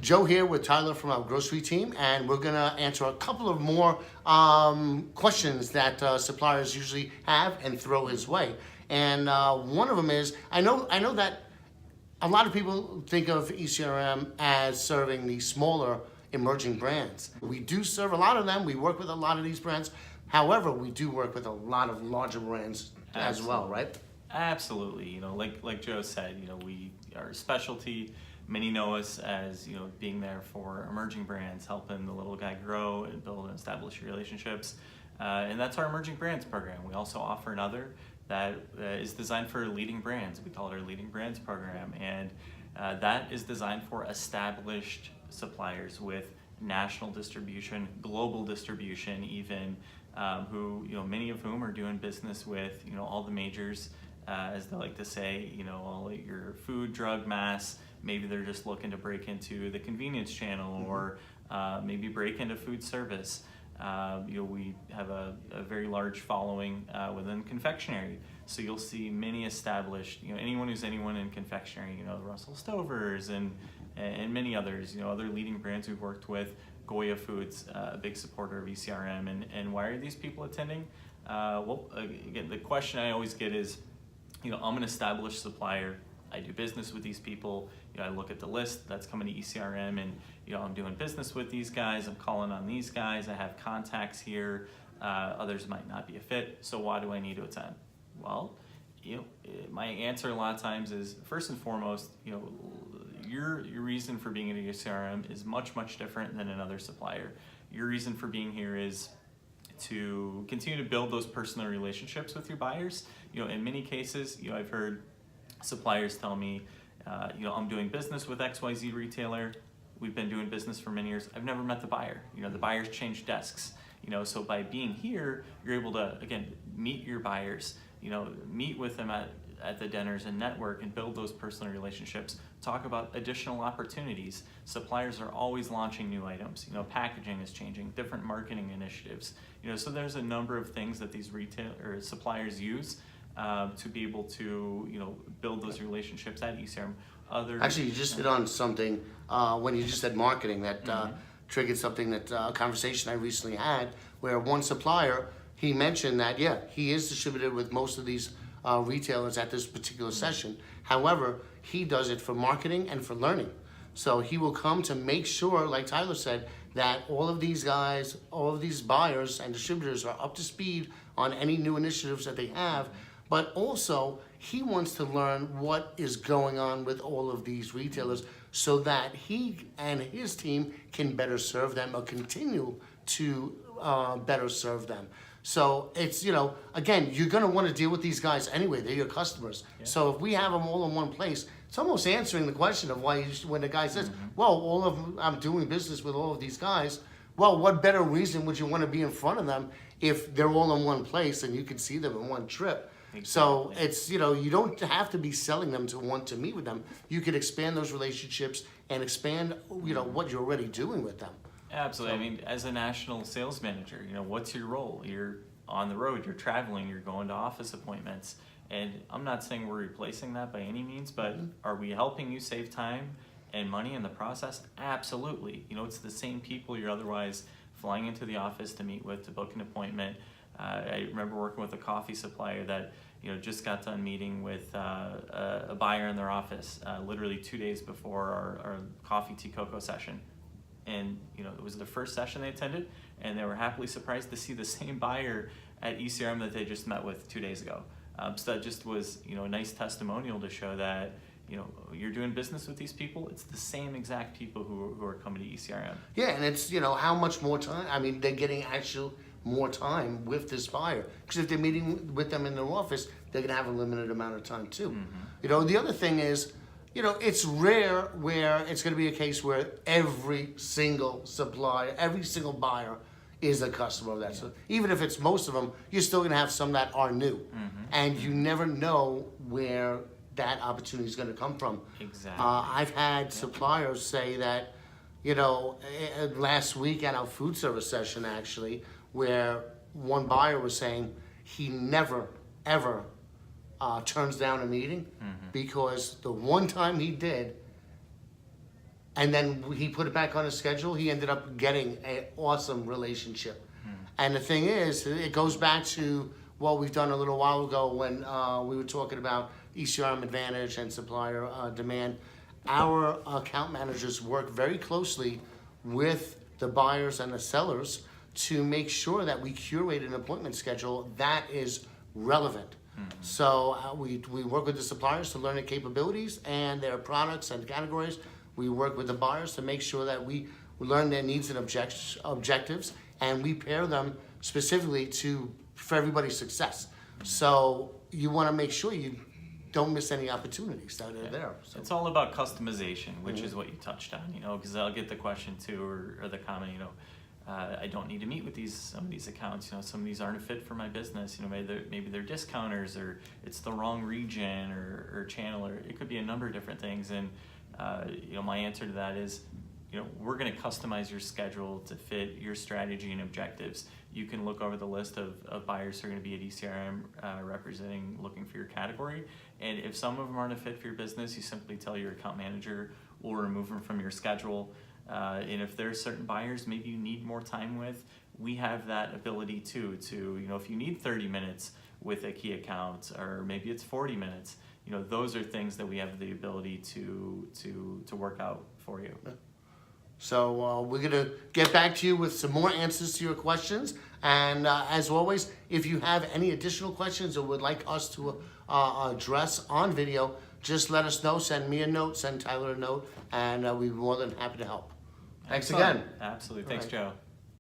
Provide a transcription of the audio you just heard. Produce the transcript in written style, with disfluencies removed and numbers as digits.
Joe here with Tyler from our grocery team, and we're going to answer a couple of more questions that suppliers usually have and throw his way. And one of them is, I know that a lot of people think of ECRM as serving the smaller emerging brands. We do serve a lot of them. We work with a lot of these brands. However, we do work with a lot of larger brands as well, right? Absolutely. You know, like Joe said, you know, we are a specialty. Many know us as, you know, being there for emerging brands, helping the little guy grow and build and establish relationships. And that's our emerging brands program. We also offer another that is designed for leading brands. We call it our leading brands program. And that is designed for established suppliers with national distribution, global distribution even, who, you know, many of whom are doing business with, you know, all the majors, as they like to say, you know, all your food, drug, mass. Maybe they're just looking to break into the convenience channel, or maybe break into food service. You know, we have a very large following within confectionery. So you'll see many established, you know, anyone who's anyone in confectionery, you know, Russell Stovers and many others, you know, other leading brands we've worked with. Goya Foods, a big supporter of ECRM. And why are these people attending? Well, again, the question I always get is, you know, I'm an established supplier. I do business with these people. You know, I look at the list that's coming to ECRM, and you know, I'm doing business with these guys. I'm calling on these guys. I have contacts here. Others might not be a fit. So why do I need to attend? Well, you know, my answer a lot of times is, first and foremost, you know, your reason for being at ECRM is much different than another supplier. Your reason for being here is to continue to build those personal relationships with your buyers. You know, in many cases, you know, I've heard suppliers tell me, you know, I'm doing business with XYZ retailer. We've been doing business for many years. I've never met the buyer. You know, the buyers change desks. You know, so by being here, you're able to, again, meet your buyers, you know, meet with them at the dinners and network and build those personal relationships, talk about additional opportunities. Suppliers are always launching new items. You know, packaging is changing, different marketing initiatives. You know, so there's a number of things that these retail or suppliers use to be able to, you know, build those relationships at ECRM. Actually, you just hit on something when you just said marketing that triggered something that a conversation I recently had, where one supplier, he mentioned that, yeah, he is distributed with most of these retailers at this particular session. However, he does it for marketing and for learning. So he will come to make sure, like Tyler said, that all of these guys, all of these buyers and distributors are up to speed on any new initiatives that they have. But also, he wants to learn what is going on with all of these retailers so that he and his team can better serve them or continue to better serve them. So it's, you know, again, you're going to want to deal with these guys anyway. They're your customers. Yeah. So if we have them all in one place, it's almost answering the question of why, when the guy says, well, all of them, I'm doing business with all of these guys. Well, what better reason would you want to be in front of them if they're all in one place and you can see them in one trip? Exactly. So it's, you know, you don't have to be selling them to want to meet with them. You could expand those relationships and expand, you know, what you're already doing with them. Absolutely. So, I mean, as a national sales manager, you know, what's your role? You're on the road, you're traveling, you're going to office appointments. And I'm not saying we're replacing that by any means, but are we helping you save time and money in the process? Absolutely. You know, it's the same people you're otherwise flying into the office to meet with, to book an appointment. I remember working with a coffee supplier that, you know, just got done meeting with a buyer in their office literally 2 days before our coffee tea cocoa session. And, you know, it was the first session they attended, and they were happily surprised to see the same buyer at ECRM that they just met with 2 days ago. So that just was, you know, a nice testimonial to show that, you know, you're doing business with these people. It's the same exact people who are coming to ECRM. Yeah, and it's, you know, how much more time? I mean, they're getting actual more time with this buyer. Because if they're meeting with them in their office, they're going to have a limited amount of time too. You know, the other thing is, you know, it's rare where it's going to be a case where every single supplier, every single buyer is a customer of that. Yeah. So even if it's most of them, you're still going to have some that are new. And you never know where that opportunity is going to come from. Exactly. I've had suppliers say that, you know, last week at our food service session actually, where one buyer was saying he never, ever turns down a meeting because the one time he did, and then he put it back on his schedule. He ended up getting an awesome relationship. And the thing is, it goes back to what we've done a little while ago when we were talking about ECRM advantage and supplier demand. Our account managers work very closely with the buyers and the sellers to make sure that we curate an appointment schedule that is relevant. So we work with the suppliers to learn their capabilities and their products and categories. We work with the buyers to make sure that we learn their needs and objectives, and we pair them specifically for everybody's success. So you want to make sure you don't miss any opportunities that are there. So. It's all about customization, which is what you touched on, because I'll get the question too, or the comment, I don't need to meet with some of these accounts, some of these aren't a fit for my business, maybe they're discounters, or it's the wrong region or channel, or it could be a number of different things. And my answer to that is, we're going to customize your schedule to fit your strategy and objectives. You can look over the list of buyers who are going to be at ECRM looking for your category. And if some of them aren't a fit for your business, you simply tell your account manager, we'll remove them from your schedule. And if there's certain buyers maybe you need more time with, we have that ability too, if you need 30 minutes with a key account, or maybe it's 40 minutes, those are things that we have the ability to work out for you. So we're going to get back to you with some more answers to your questions. And as always, if you have any additional questions or would like us to address on video, just let us know. Send me a note, send Tyler a note, and we'd be more than happy to help. Thanks again. Absolutely. Thanks, Joe.